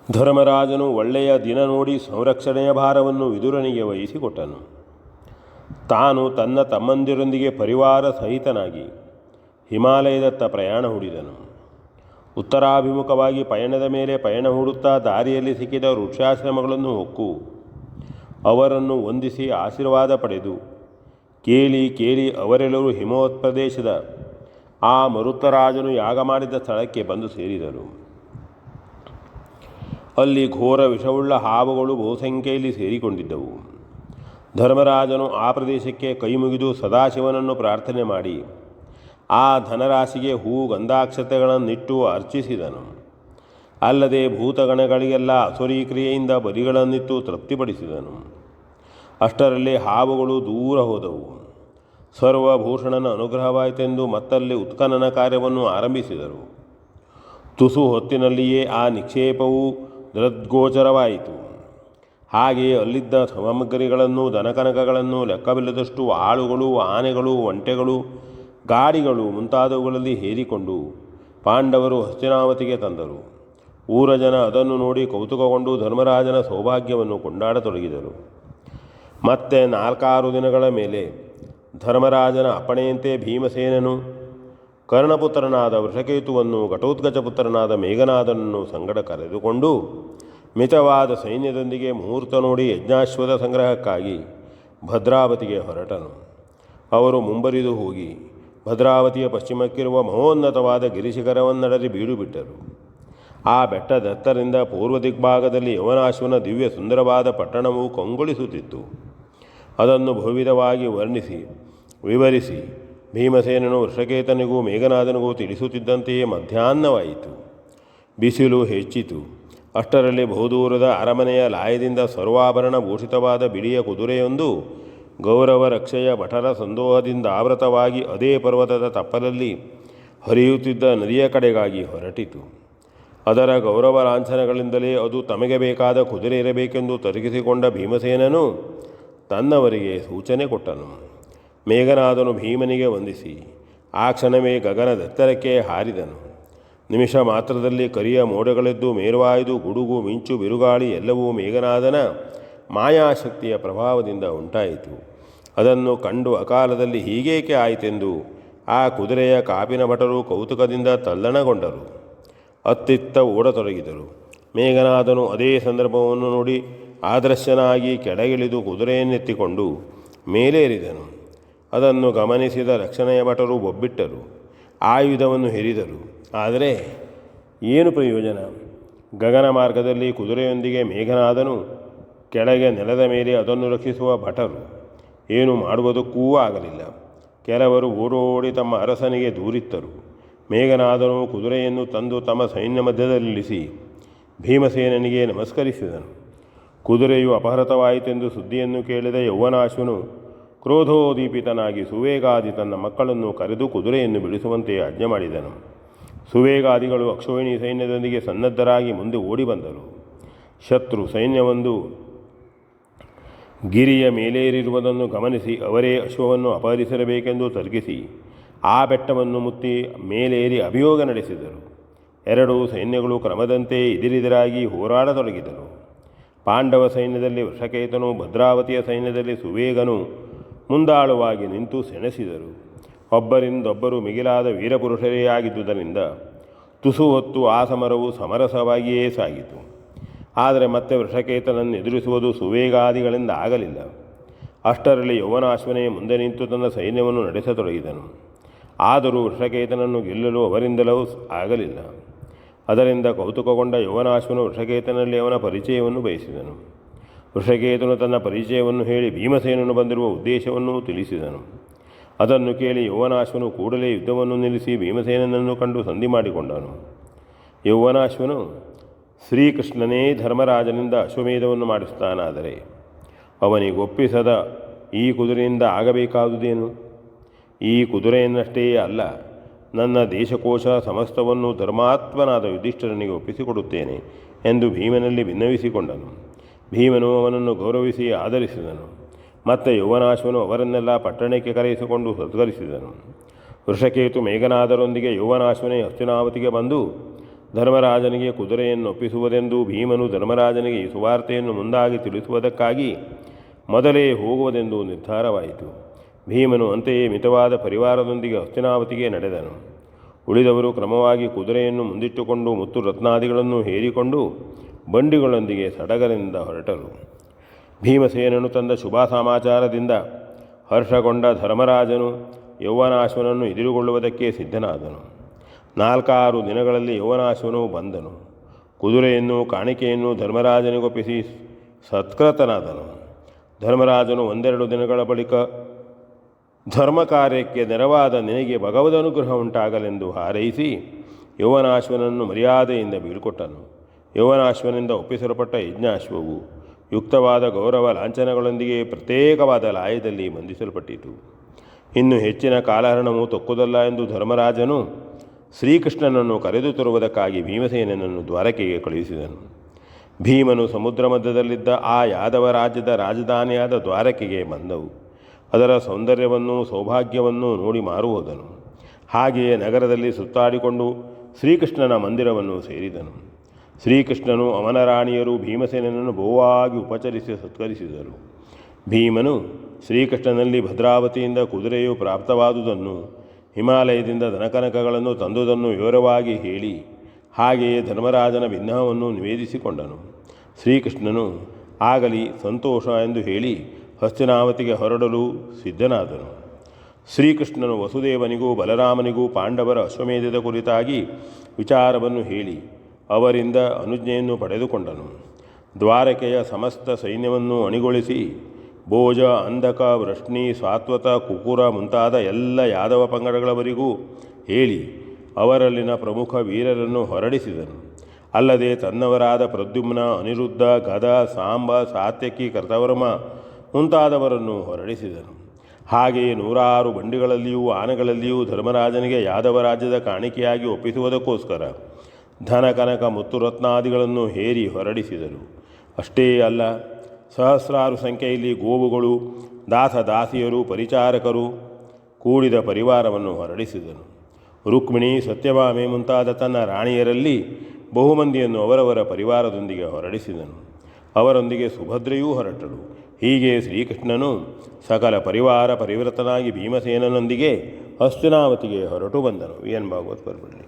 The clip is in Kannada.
ಧರ್ಮರಾಜನು ಒಳ್ಳೆಯ ದಿನ ನೋಡಿ ಸಂರಕ್ಷಣೆಯ ಭಾರವನ್ನು ವಿದುರನಿಗೆ ವಹಿಸಿಕೊಟ್ಟನು. ತಾನು ತನ್ನ ತಮ್ಮಂದಿರೊಂದಿಗೆ ಪರಿವಾರ ಸಹಿತನಾಗಿ ಹಿಮಾಲಯದತ್ತ ಪ್ರಯಾಣ ಹೂಡಿದನು. ಉತ್ತರಾಭಿಮುಖವಾಗಿ ಪಯಣದ ಮೇಲೆ ಪಯಣ ಹೂಡುತ್ತಾ ದಾರಿಯಲ್ಲಿ ಸಿಕ್ಕಿದ ವೃಕ್ಷಾಶ್ರಮಗಳನ್ನು ಹೊಕ್ಕು ಅವರನ್ನು ವಂದಿಸಿ ಆಶೀರ್ವಾದ ಪಡೆದು ಕೇಳಿ ಕೇಳಿ ಅವರೆಲ್ಲರೂ ಹಿಮೋತ್ಪ್ರದೇಶದ ಆ ಮರುತ್ತರಾಜನು ಯಾಗ ಮಾಡಿದ ಸ್ಥಳಕ್ಕೆ ಬಂದು ಸೇರಿದರು. ಅಲ್ಲಿ ಘೋರ ವಿಷವುಳ್ಳ ಹಾವುಗಳು ಬಹುಸಂಖ್ಯೆಯಲ್ಲಿ ಸೇರಿಕೊಂಡಿದ್ದವು. ಧರ್ಮರಾಜನು ಆ ಪ್ರದೇಶಕ್ಕೆ ಕೈ ಮುಗಿದು ಸದಾಶಿವನನ್ನು ಪ್ರಾರ್ಥನೆ ಮಾಡಿ ಆ ಧನರಾಶಿಗೆ ಹೂ ಗಂಧಾಕ್ಷತೆಗಳನ್ನಿಟ್ಟು ಅರ್ಚಿಸಿದನು. ಅಲ್ಲದೆ ಭೂತಗಣಗಳಿಗೆಲ್ಲ ಅಸುರಿ ಕ್ರಿಯೆಯಿಂದ ಬಲಿಗಳನ್ನಿತ್ತು ತೃಪ್ತಿಪಡಿಸಿದನು. ಅಷ್ಟರಲ್ಲಿ ಹಾವುಗಳು ದೂರ ಹೋದವು. ಸರ್ವಭೂಷಣನ ಅನುಗ್ರಹವಾಯಿತೆಂದು ಮತ್ತಲ್ಲಿ ಉತ್ಖನನ ಕಾರ್ಯವನ್ನು ಆರಂಭಿಸಿದರು. ತುಸು ಹೊತ್ತಿನಲ್ಲಿಯೇ ಆ ನಿಕ್ಷೇಪವು ದೃಗ್ಗೋಚರವಾಯಿತು. ಹಾಗೆಯೇ ಅಲ್ಲಿದ್ದ ಸಾಮಗ್ರಿಗಳನ್ನು ದನಕನಕಗಳನ್ನು ಲೆಕ್ಕವಿಲ್ಲದಷ್ಟು ಆಳುಗಳು, ಆನೆಗಳು, ಒಂಟೆಗಳು, ಗಾಡಿಗಳು ಮುಂತಾದವುಗಳಲ್ಲಿ ಹೇರಿಕೊಂಡು ಪಾಂಡವರು ಹಸ್ತಿನಾವತಿಗೆ ತಂದರು. ಊರ ಜನ ಅದನ್ನು ನೋಡಿ ಕೌತುಕಗೊಂಡು ಧರ್ಮರಾಜನ ಸೌಭಾಗ್ಯವನ್ನು ಕೊಂಡಾಡತೊಡಗಿದರು. ಮತ್ತೆ 4-6 ದಿನಗಳ ಮೇಲೆ ಧರ್ಮರಾಜನ ಅಪ್ಪಣೆಯಂತೆ ಭೀಮಸೇನನು ಕರ್ಣಪುತ್ರನಾದ ವೃಷಕೇತುವನ್ನು, ಘಟೋತ್ಕಚ ಪುತ್ರನಾದ ಮೇಘನಾದನನ್ನು ಸಂಗಡ ಕರೆದುಕೊಂಡು ಮಿತವಾದ ಸೈನ್ಯದೊಂದಿಗೆ ಮುಹೂರ್ತ ನೋಡಿ ಯಜ್ಞಾಶ್ವದ ಸಂಗ್ರಹಕ್ಕಾಗಿ ಭದ್ರಾವತಿಗೆ ಹೊರಟನು. ಅವರು ಮುಂಬರಿದು ಹೋಗಿ ಭದ್ರಾವತಿಯ ಪಶ್ಚಿಮಕ್ಕಿರುವ ಮಹೋನ್ನತವಾದ ಗಿರಿಶಿಖರವನ್ನಡರಿ ಬೀಡು ಬಿಟ್ಟರು. ಆ ಬೆಟ್ಟದೆತ್ತರಿಂದ ಪೂರ್ವ ದಿಗ್ಭಾಗದಲ್ಲಿ ಯವನಾಶ್ವನ ದಿವ್ಯ ಸುಂದರವಾದ ಪಟ್ಟಣವು ಕಂಗೊಳಿಸುತ್ತಿತ್ತು. ಅದನ್ನು ಬಹುವಿಧವಾಗಿ ವರ್ಣಿಸಿ ವಿವರಿಸಿ ಭೀಮಸೇನನು ವೃಷಕೇತನಿಗೂ ಮೇಘನಾದನಿಗೂ ತಿಳಿಸುತ್ತಿದ್ದಂತೆಯೇ ಮಧ್ಯಾಹ್ನವಾಯಿತು. ಬಿಸಿಲು ಹೆಚ್ಚಿತು. ಅಷ್ಟರಲ್ಲಿ ಬಹುದೂರದ ಅರಮನೆಯ ಲಾಯದಿಂದ ಸರ್ವಾಭರಣ ಭೂಷಿತವಾದ ಬಿಳಿಯ ಕುದುರೆಯೊಂದು ಗೌರವ ರಕ್ಷೆಯ ಭಟರ ಸಂದೋಹದಿಂದ ಆವೃತವಾಗಿ ಅದೇ ಪರ್ವತದ ತಪ್ಪಲಲ್ಲಿ ಹರಿಯುತ್ತಿದ್ದ ನದಿಯ ಕಡೆಗಾಗಿ ಹೊರಟಿತು. ಅದರ ಗೌರವ ಲಾಂಛನಗಳಿಂದಲೇ ಅದು ತಮಗೆ ಬೇಕಾದ ಕುದುರೆ ಇರಬೇಕೆಂದು ತರ್ಕಿಸಿಕೊಂಡ ಭೀಮಸೇನನು ತನ್ನವರಿಗೆ ಸೂಚನೆ ಕೊಟ್ಟನು. ಮೇಘನಾದನು ಭೀಮನಿಗೆ ವಂದಿಸಿ ಆ ಕ್ಷಣವೇ ಗಗನದೆತ್ತರಕ್ಕೆ ಹಾರಿದನು. ನಿಮಿಷ ಮಾತ್ರದಲ್ಲಿ ಕರಿಯ ಮೋಡಗಳೆದ್ದು ಮೇರುವಾಯ್ದು ಗುಡುಗು, ಮಿಂಚು, ಬಿರುಗಾಳಿ ಎಲ್ಲವೂ ಮೇಘನಾದನ ಮಾಯಾಶಕ್ತಿಯ ಪ್ರಭಾವದಿಂದ ಉಂಟಾಯಿತು. ಅದನ್ನು ಕಂಡು ಅಕಾಲದಲ್ಲಿ ಹೀಗೇಕೆ ಆಯಿತೆಂದು ಆ ಕುದುರೆಯ ಕಾಪಿನ ಭಟರು ಕೌತುಕದಿಂದ ತಲ್ಲಣಗೊಂಡರು. ಅತ್ತಿತ್ತ ಓಡತೊಡಗಿದರು. ಮೇಘನಾದನು ಅದೇ ಸಂದರ್ಭವನ್ನು ನೋಡಿ ಆದರ್ಶನಾಗಿ ಕೆಳಗಿಳಿದು ಕುದುರೆಯನ್ನೆತ್ತಿಕೊಂಡು ಮೇಲೇರಿದನು. ಅದನ್ನು ಗಮನಿಸಿದ ರಕ್ಷಣೆಯ ಭಟರು ಬೊಬ್ಬಿಟ್ಟರು. ಆಯುಧವನ್ನು ಹಿರಿದರು. ಆದರೆ ಏನು ಪ್ರಯೋಜನ? ಗಗನ ಮಾರ್ಗದಲ್ಲಿ ಕುದುರೆಯೊಂದಿಗೆ ಮೇಘನಾದನು, ಕೆಳಗೆ ನೆಲದ ಮೇಲೆ ಅದನ್ನು ರಕ್ಷಿಸುವ ಭಟರು ಏನು ಮಾಡುವುದಕ್ಕೂ ಆಗಲಿಲ್ಲ. ಕೆಲವರು ಓಡೋಡಿ ತಮ್ಮ ಅರಸನಿಗೆ ದೂರಿತ್ತರು. ಮೇಘನಾದನು ಕುದುರೆಯನ್ನು ತಂದು ತಮ್ಮ ಸೈನ್ಯ ಮಧ್ಯದಲ್ಲಿಳಿಸಿ ಭೀಮಸೇನನಿಗೆ ನಮಸ್ಕರಿಸಿದನು. ಕುದುರೆಯು ಅಪಹೃತವಾಯಿತೆಂದು ಸುದ್ದಿಯನ್ನು ಕೇಳಿದ ಯೌವನಾಶ್ವನು ಕ್ರೋಧೋದೀಪಿತನಾಗಿ ಸುವೇಗಾದಿ ತನ್ನ ಮಕ್ಕಳನ್ನು ಕರೆದು ಕುದುರೆಯನ್ನು ಬಿಡಿಸುವಂತೆ ಆಜ್ಞೆ ಮಾಡಿದನು. ಸುವೇಗಾದಿಗಳು ಅಕ್ಷೋಹಿಣಿ ಸೈನ್ಯದೊಂದಿಗೆ ಸನ್ನದ್ಧರಾಗಿ ಮುಂದೆ ಓಡಿ ಬಂದರು. ಶತ್ರು ಸೈನ್ಯವೊಂದು ಗಿರಿಯ ಮೇಲೇರಿರುವುದನ್ನು ಗಮನಿಸಿ ಅವರೇ ಅಶ್ವವನ್ನು ಅಪಹರಿಸಿರಬೇಕೆಂದು ತರ್ಕಿಸಿ ಆ ಬೆಟ್ಟವನ್ನು ಮುತ್ತಿ ಮೇಲೇರಿ ಅಭಿಯೋಗ ನಡೆಸಿದರು. ಎರಡೂ ಸೈನ್ಯಗಳು ಕ್ರಮದಂತೆ ಎದಿರೆದಿರಾಗಿ ಹೋರಾಡತೊಡಗಿದರು. ಪಾಂಡವ ಸೈನ್ಯದಲ್ಲಿ ವೃಷಕೇತನು, ಭದ್ರಾವತಿಯ ಸೈನ್ಯದಲ್ಲಿ ಸುವೇಗನು ಮುಂದಾಳುವಾಗಿ ನಿಂತು ಸೆಣಸಿದರು. ಒಬ್ಬರಿಂದೊಬ್ಬರು ಮಿಗಿಲಾದ ವೀರಪುರುಷರೇ ಆಗಿದ್ದುದರಿಂದ ತುಸು ಹೊತ್ತು ಆ ಸಮರವು ಸಮರಸವಾಗಿಯೇ ಸಾಗಿತು. ಆದರೆ ಮತ್ತೆ ವೃಷಕೇತನನ್ನು ಎದುರಿಸುವುದು ಸುವೇಗಾದಿಗಳಿಂದ ಆಗಲಿಲ್ಲ. ಅಷ್ಟರಲ್ಲಿ ಯೌವನಾಶ್ವನೇ ಮುಂದೆ ನಿಂತು ತನ್ನ ಸೈನ್ಯವನ್ನು ನಡೆಸತೊಡಗಿದನು. ಆದರೂ ವೃಷಕೇತನನ್ನು ಗೆಲ್ಲಲು ಅವರಿಂದಲೂ ಆಗಲಿಲ್ಲ. ಅದರಿಂದ ಕೌತುಕಗೊಂಡ ಯೌವನಾಶ್ವನು ವೃಷಕೇತನಲ್ಲಿ ಅವನ ಪರಿಚಯವನ್ನು ಬಯಸಿದನು. ವೃಷಕೇತನು ತನ್ನ ಪರಿಚಯವನ್ನು ಹೇಳಿ ಭೀಮಸೇನನು ಬಂದಿರುವ ಉದ್ದೇಶವನ್ನು ತಿಳಿಸಿದನು. ಅದನ್ನು ಕೇಳಿ ಯೌವನಾಶ್ವನು ಕೂಡಲೇ ಯುದ್ಧವನ್ನು ನಿಲ್ಲಿಸಿ ಭೀಮಸೇನನನ್ನು ಕಂಡು ಸಂಧಿ ಮಾಡಿಕೊಂಡನು. ಯೌವನಾಶ್ವನು ಶ್ರೀಕೃಷ್ಣನೇ ಧರ್ಮರಾಜನಿಂದ ಅಶ್ವಮೇಧವನ್ನು ಮಾಡಿಸುತ್ತಾನಾದರೆ ಅವನಿಗೊಪ್ಪಿಸದ ಈ ಕುದುರೆಯಿಂದ ಆಗಬೇಕಾದುದೇನು? ಈ ಕುದುರೆಯನ್ನಷ್ಟೇ ಅಲ್ಲ, ನನ್ನ ದೇಶಕೋಶ ಸಮಸ್ತವನ್ನು ಧರ್ಮಾತ್ಮನಾದ ಯುಧಿಷ್ಠಿರನಿಗೆ ಒಪ್ಪಿಸಿಕೊಡುತ್ತೇನೆ ಎಂದು ಭೀಮನಲ್ಲಿ ಭಿನ್ನವಿಸಿಕೊಂಡನು. ಭೀಮನು ಅವನನ್ನು ಗೌರವಿಸಿ ಆದರಿಸಿದನು. ಮತ್ತೆ ಯೌವನಾಶ್ವನು ಅವರನ್ನೆಲ್ಲ ಪಟ್ಟಣಕ್ಕೆ ಕರೆಯಿಸಿಕೊಂಡು ಸತ್ಕರಿಸಿದನು. ವೃಷಕೇತು ಮೇಘನಾದರೊಂದಿಗೆ ಯೌವನಾಶ್ವನೇ ಹಸ್ತಿನಾವತಿಗೆ ಬಂದು ಧರ್ಮರಾಜನಿಗೆ ಕುದುರೆಯನ್ನು ಒಪ್ಪಿಸುವುದೆಂದು ಭೀಮನು ಧರ್ಮರಾಜನಿಗೆ ಈ ಸುವಾರ್ತೆಯನ್ನು ಮುಂದಾಗಿ ತಿಳಿಸುವುದಕ್ಕಾಗಿ ಮೊದಲೇ ಹೋಗುವುದೆಂದು ನಿರ್ಧಾರವಾಯಿತು. ಭೀಮನು ಅಂತೆಯೇ ಮಿತವಾದ ಪರಿವಾರದೊಂದಿಗೆ ಹಸ್ತಿನಾವತಿಗೆ ನಡೆದನು. ಉಳಿದವರು ಕ್ರಮವಾಗಿ ಕುದುರೆಯನ್ನು ಮುಂದಿಟ್ಟುಕೊಂಡು ಮುತ್ತು ರತ್ನಾದಿಗಳನ್ನು ಹೇರಿಕೊಂಡು ಬಂಡಿಗಳೊಂದಿಗೆ ಸಡಗರದಿಂದ ಹೊರಟರು. ಭೀಮಸೇನನು ತಂದ ಶುಭ ಸಮಾಚಾರದಿಂದ ಹರ್ಷಗೊಂಡ ಧರ್ಮರಾಜನು ಯೌವನಾಶ್ವನನ್ನು ಎದುರುಗೊಳ್ಳುವುದಕ್ಕೆ ಸಿದ್ಧನಾದನು. 4-6 ದಿನಗಳಲ್ಲಿ ಯೌವನಾಶ್ವನು ಬಂದನು. ಕುದುರೆಯನ್ನು ಕಾಣಿಕೆಯನ್ನು ಧರ್ಮರಾಜನಿಗೊಪ್ಪಿಸಿ ಸತ್ಕೃತನಾದನು. ಧರ್ಮರಾಜನು 1-2 ದಿನಗಳ ಬಳಿಕ ಧರ್ಮ ಕಾರ್ಯಕ್ಕೆ ನೆರವಾದ ನಿನಗೆ ಭಗವದನುಗ್ರಹ ಉಂಟಾಗಲೆಂದು ಹಾರೈಸಿ ಯೌವನಾಶ್ವನನ್ನು ಮರ್ಯಾದೆಯಿಂದ ಬೀಳ್ಕೊಟ್ಟನು. ಯೌವನಾಶ್ವನಿಂದ ಒಪ್ಪಿಸಲ್ಪಟ್ಟ ಯಜ್ಞಾಶ್ವವು ಯುಕ್ತವಾದ ಗೌರವ ಲಾಂಛನಗಳೊಂದಿಗೆ ಪ್ರತ್ಯೇಕವಾದ ಲಾಯದಲ್ಲಿ ಬಂಧಿಸಲ್ಪಟ್ಟಿತು. ಇನ್ನು ಹೆಚ್ಚಿನ ಕಾಲಹರಣವು ತಕ್ಕುದಲ್ಲ ಎಂದು ಧರ್ಮರಾಜನು ಶ್ರೀಕೃಷ್ಣನನ್ನು ಕರೆದು ತರುವುದಕ್ಕಾಗಿ ಭೀಮಸೇನನನ್ನು ದ್ವಾರಕೆಗೆ ಕಳುಹಿಸಿದನು. ಭೀಮನು ಸಮುದ್ರ ಮಧ್ಯದಲ್ಲಿದ್ದ ಆ ಯಾದವ ರಾಜ್ಯದ ರಾಜಧಾನಿಯಾದ ದ್ವಾರಕೆಗೆ ಬಂದವು. ಅದರ ಸೌಂದರ್ಯವನ್ನು ಸೌಭಾಗ್ಯವನ್ನು ನೋಡಿ ಮಾರುವುದನು. ಹಾಗೆಯೇ ನಗರದಲ್ಲಿ ಸುತ್ತಾಡಿಕೊಂಡು ಶ್ರೀಕೃಷ್ಣನ ಮಂದಿರವನ್ನು ಸೇರಿದನು. ಶ್ರೀಕೃಷ್ಣನು ಅವನ ರಾಣಿಯರು ಭೀಮಸೇನನನ್ನು ಬಹುವಾಗಿ ಉಪಚರಿಸಿ ಸತ್ಕರಿಸಿದರು. ಭೀಮನು ಶ್ರೀಕೃಷ್ಣನಲ್ಲಿ ಭದ್ರಾವತಿಯಿಂದ ಕುದುರೆಯು ಪ್ರಾಪ್ತವಾದುದನ್ನು ಹಿಮಾಲಯದಿಂದ ದನಕನಕಗಳನ್ನು ತಂದುದನ್ನು ವಿವರವಾಗಿ ಹೇಳಿ ಹಾಗೆಯೇ ಧರ್ಮರಾಜನ ವಿನ್ನಹವನ್ನು ನಿವೇದಿಸಿಕೊಂಡನು. ಶ್ರೀಕೃಷ್ಣನು ಆಗಲಿ ಸಂತೋಷ ಎಂದು ಹೇಳಿ ಹಸ್ತಿನಾವತಿಗೆ ಹೊರಡಲು ಸಿದ್ಧನಾದನು. ಶ್ರೀಕೃಷ್ಣನು ವಸುದೇವನಿಗೂ ಬಲರಾಮನಿಗೂ ಪಾಂಡವರ ಅಶ್ವಮೇಧದ ಕುರಿತಾಗಿ ವಿಚಾರವನ್ನು ಹೇಳಿ ಅವರಿಂದ ಅನುಜ್ಞೆಯನ್ನು ಪಡೆದುಕೊಂಡನು. ದ್ವಾರಕೆಯ ಸಮಸ್ತ ಸೈನ್ಯವನ್ನು ಅಣಿಗೊಳಿಸಿ ಭೋಜ, ಅಂಧಕ, ವೃಷ್ಣಿ, ಸಾತ್ವತ, ಕುಕುರ ಮುಂತಾದ ಎಲ್ಲ ಯಾದವ ಪಂಗಡಗಳವರಿಗೂ ಹೇಳಿ ಅವರಲ್ಲಿನ ಪ್ರಮುಖ ವೀರರನ್ನು ಹೊರಡಿಸಿದನು. ಅಲ್ಲದೆ ತನ್ನವರಾದ ಪ್ರದ್ಯುಮ್ನ, ಅನಿರುದ್ಧ, ಗದ, ಸಾಂಬ, ಸಾತ್ಯಕಿ, ಕರ್ತವರ್ಮ ಮುಂತಾದವರನ್ನು ಹೊರಡಿಸಿದನು. ಹಾಗೆಯೇ 100 ಬಂಡಿಗಳಲ್ಲಿಯೂ ಆನೆಗಳಲ್ಲಿಯೂ ಧರ್ಮರಾಜನಿಗೆ ಯಾದವ ರಾಜ್ಯದ ಕಾಣಿಕೆಯಾಗಿ ಒಪ್ಪಿಸುವುದಕ್ಕೋಸ್ಕರ ಧನ, ಕನಕ, ಮುತ್ತು ರತ್ನಾದಿಗಳನ್ನು ಹೇರಿ ಹೊರಡಿಸಿದರು. ಅಷ್ಟೇ ಅಲ್ಲ, ಸಹಸ್ರಾರು ಸಂಖ್ಯೆಯಲ್ಲಿ ಗೋವುಗಳು, ದಾಸದಾಸಿಯರು, ಪರಿಚಾರಕರು ಕೂಡಿದ ಪರಿವಾರವನ್ನು ಹೊರಡಿಸಿದನು. ರುಕ್ಮಿಣಿ, ಸತ್ಯಭಾಮೆ ಮುಂತಾದ ತನ್ನ ರಾಣಿಯರಲ್ಲಿ ಬಹುಮಂದಿಯನ್ನು ಅವರವರ ಪರಿವಾರದೊಂದಿಗೆ ಹೊರಡಿಸಿದನು. ಅವರೊಂದಿಗೆ ಸುಭದ್ರೆಯೂ ಹೊರಟಳು. ಹೀಗೆ ಶ್ರೀಕೃಷ್ಣನು ಸಕಲ ಪರಿವಾರ ಪರಿವೃತನಾಗಿ ಭೀಮಸೇನನೊಂದಿಗೆ ಹಸ್ತಿನಾವತಿಗೆ ಹೊರಟು ಬಂದನು. ಎನ್ ಭಾಗವತ್ ಬರಬಳ್ಳಿ.